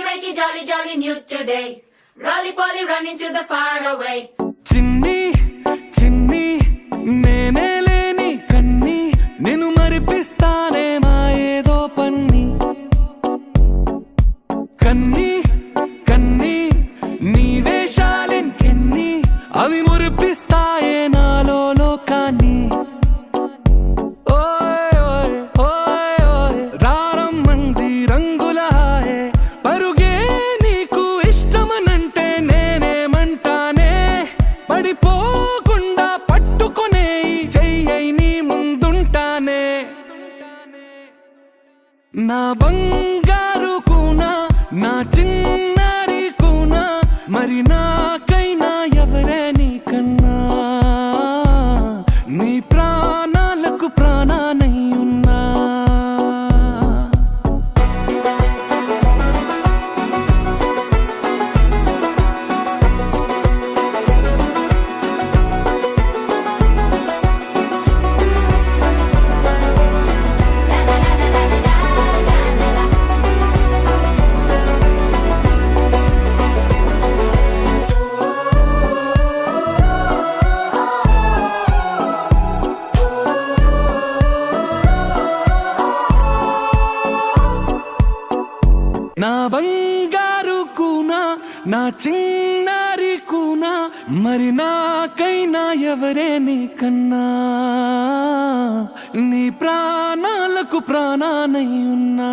wakey, jolly, jolly new today. Rolly poly running to the far away. చిన్ని చిన్ని నేనే లేని కన్ని నేను మరిపిస్తానే మా ఏదో పన్ని కన్ని కన్ని నీ వేషాలెన్కెన్ని అవి మురిపిస్తాయే నాలో లోకాన్ని ఓయ్ ఓయ్ ఓయ్ ఓయ్ రారమ్మంది రంగుల హాయే పరుగే నీకు ఇష్టమనంటే నేనేమంటానే పడిపోకుండా పట్టుకునే చెయ్యై నీ ముందుంటానే నా బంగారు కూనా నా చిన్నారి కూనా మరి నాకైనా ఎవరే నీకన్నా నీ ప్రాణాలకు ప్రాణానై ఉన్నా నా బంగారు కూనా నా చిన్నారి కూనా మరి నాకైనా ఎవరే నీకన్నా నీ ప్రాణాలకు ప్రాణానై ఉన్నా